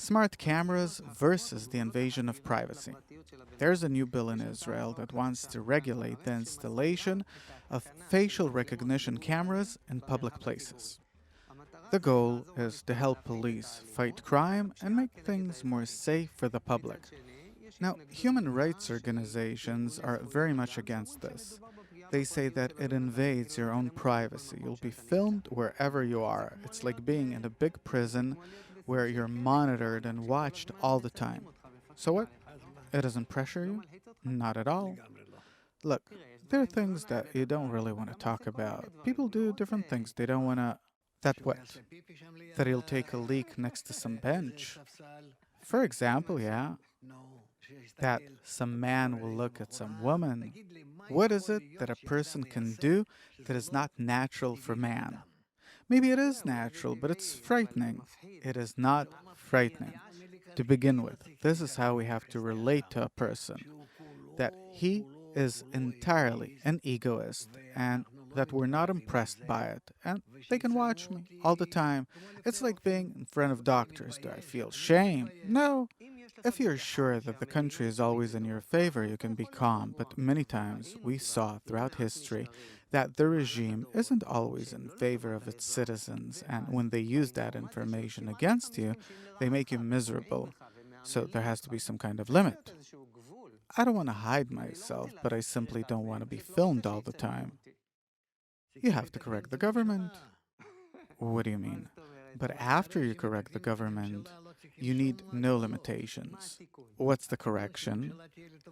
Smart cameras versus the invasion of privacy. There's a new bill in Israel that wants to regulate the installation of facial recognition cameras in public places. The goal is to help police fight crime and make things more safe for the public. Now, human rights organizations are very much against this. They say that it invades your own privacy. You'll be filmed wherever you are. It's like being in a big prison where you're monitored and watched all the time. So what? It doesn't pressure you? Not at all. Look, there are things that you don't really want to talk about. People do different things. They don't want to. That what? That he'll take a leak next to some bench. For example, yeah, that some man will look at some woman. What is it that a person can do that is not natural for man? Maybe it is natural, but it's frightening. It is not frightening. To begin with, this is how we have to relate to a person, that he is entirely an egoist and that we're not impressed by it. And they can watch me all the time. It's like being in front of doctors. Do I feel shame? No. If you're sure that the country is always in your favor, you can be calm, but many times we saw throughout history that the regime isn't always in favor of its citizens, and when they use that information against you, they make you miserable. So there has to be some kind of limit. I don't want to hide myself, but I simply don't want to be filmed all the time. You have to correct the government. What do you mean? But after you correct the government, you need no limitations. What's the correction?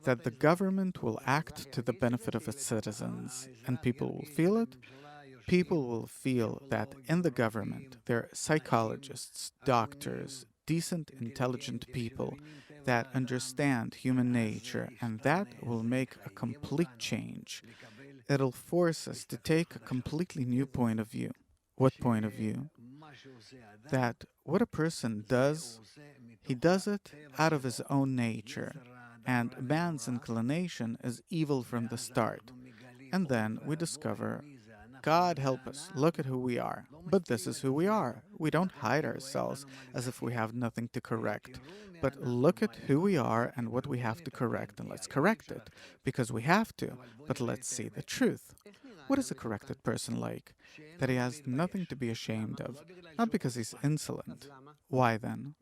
That the government will act to the benefit of its citizens, and people will feel it. People will feel that in the government there are psychologists, doctors, decent, intelligent people that understand human nature, and that will make a complete change. It'll force us to take a completely new point of view. What point of view? That what a person does, he does it out of his own nature, and man's inclination is evil from the start. And then we discover, God help us, look at who we are. But this is who we are. We don't hide ourselves as if we have nothing to correct. But look at who we are and what we have to correct, and let's correct it, because we have to. But let's see the truth. What is a corrected person like? That he has nothing to be ashamed of, not because he's insolent. Why then?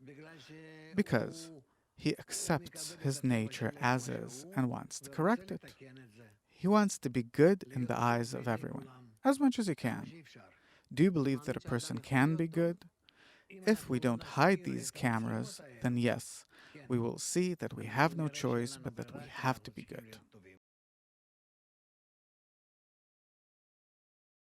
Because he accepts his nature as is and wants to correct it. He wants to be good in the eyes of everyone, as much as he can. Do you believe that a person can be good? If we don't hide these cameras, then yes, we will see that we have no choice but that we have to be good.